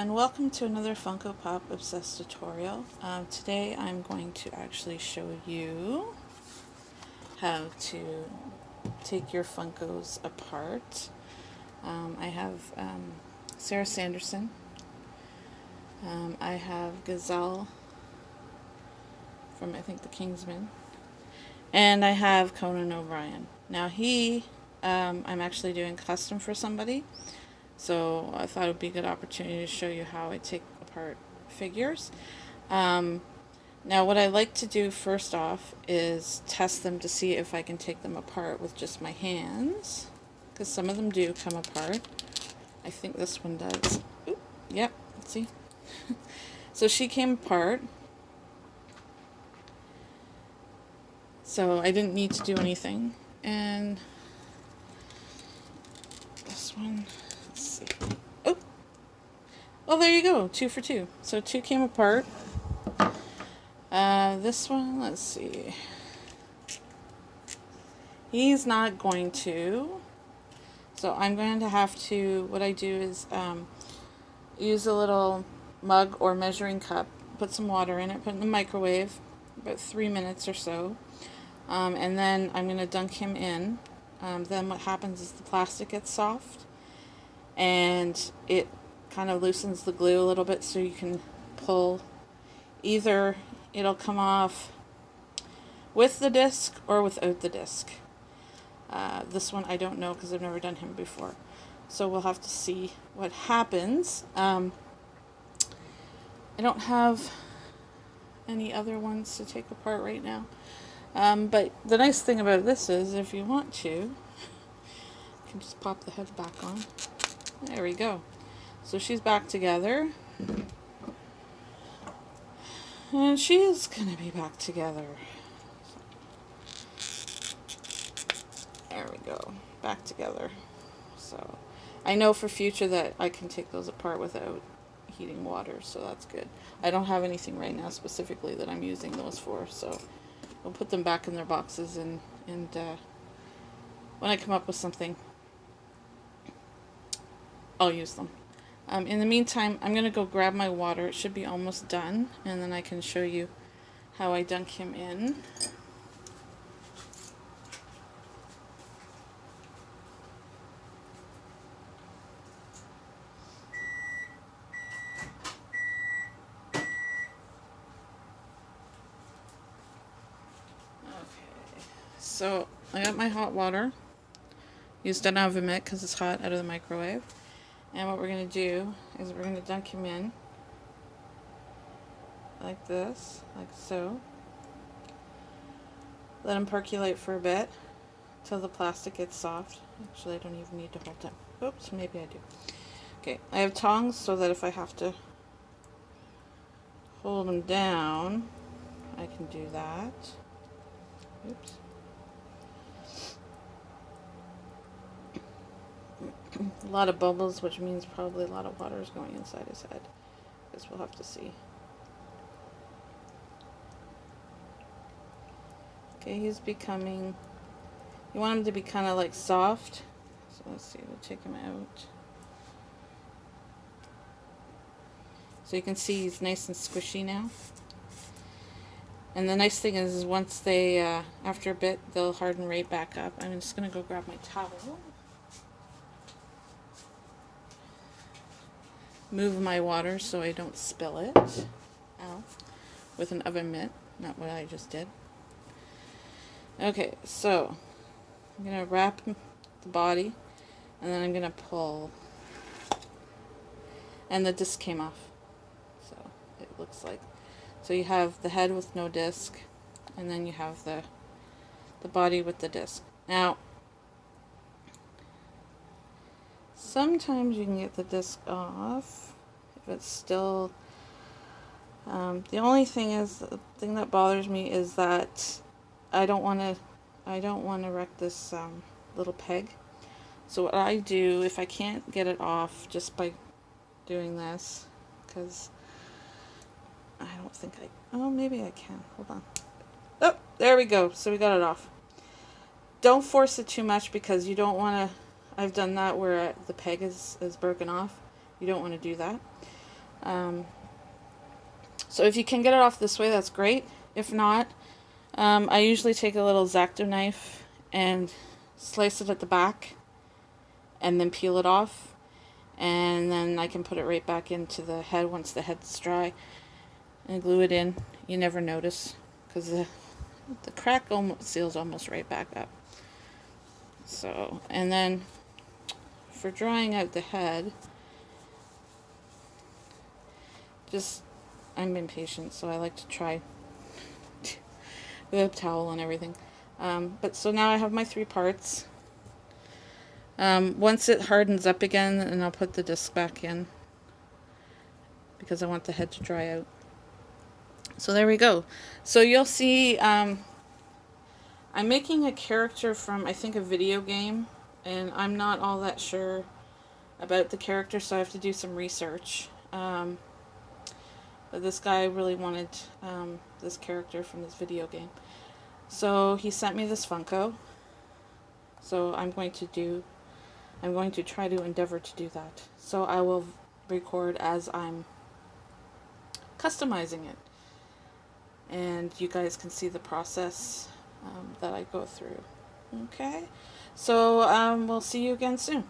everyone, welcome to another Funko Pop Obsessed tutorial. Today I'm going to actually show you how to take your Funkos apart. I have Sarah Sanderson, I have Gazelle from I think the Kingsman, and I have Conan O'Brien. Now I'm actually doing custom for somebody. So I thought it would be a good opportunity to show you how I take apart figures. Now what I like to do first off is test them to see if I can take them apart with just my hands. Because some of them do come apart. I think this one does. Oop, yep, let's see. So she came apart. So I didn't need to do anything. And this one... see. Oh, well, there you go. 2 for 2. So 2 came apart. This one, let's see. He's not going to. So I'm going to have to, what I do is use a little mug or measuring cup, put some water in it, put it in the microwave, about 3 minutes or so. And then I'm going to dunk him in. Then what happens is the plastic gets soft. And it kind of loosens the glue a little bit so you can pull. Either it'll come off with the disc or without the disc. This one I don't know because I've never done him before. So we'll have to see what happens. I don't have any other ones to take apart right now. But the nice thing about this is if you want to, you can just pop the head back on. There we go. So she's back together. And she is going to be back together. There we go. Back together. So I know for future that I can take those apart without heating water, so that's good. I don't have anything right now specifically that I'm using those for, so we'll put them back in their boxes and when I come up with something, I'll use them. In the meantime, I'm going to go grab my water. It should be almost done, and then I can show you how I dunk him in. Okay, so I got my hot water. Used an oven mitt because it's hot out of the microwave. And what we're going to do is we're going to dunk him in like this, like so. Let him percolate for a bit till the plastic gets soft. Actually, I don't even need to hold him. Oops, maybe I do. Okay, I have tongs so that if I have to hold him down, I can do that. Oops. A lot of bubbles, which means probably a lot of water is going inside his head. I guess we'll have to see. Okay, he's becoming... you want him to be kind of like soft. So let's see, we'll take him out. So you can see he's nice and squishy now. And the nice thing is once they, after a bit, they'll harden right back up. I'm just going to go grab my towel. Move my water so I don't spill it out with an oven mitt, not what I just did. Okay, so I'm going to wrap the body and then I'm going to pull, and the disc came off, so it looks like. So you have the head with no disc and then you have the body with the disc. Now sometimes you can get the disc off if it's still, the only thing is, the thing that bothers me is that I don't want to wreck this little peg. So what I do, if I can't get it off just by doing this, because I don't think oh, maybe I can. Hold on. Oh, there we go. So we got it off. Don't force it too much because you don't want to, I've done that where the peg is broken off. You don't want to do that. So if you can get it off this way, that's great. If not, I usually take a little X-Acto knife and slice it at the back and then peel it off, and then I can put it right back into the head once the head's dry and glue it in. You never notice because the crack almost seals almost right back up. So, and then for drying out the head, I'm impatient, so I like to try with a towel and everything. But so now I have my 3 parts. Once it hardens up again, and I'll put the disc back in because I want the head to dry out. So there we go. So you'll see I'm making a character from, I think, a video game, and I'm not all that sure about the character, so I have to do some research. But this guy really wanted this character from this video game. So he sent me this Funko. So I'm going to try to endeavor to do that. So I will record as I'm customizing it. And you guys can see the process that I go through. Okay? So we'll see you again soon.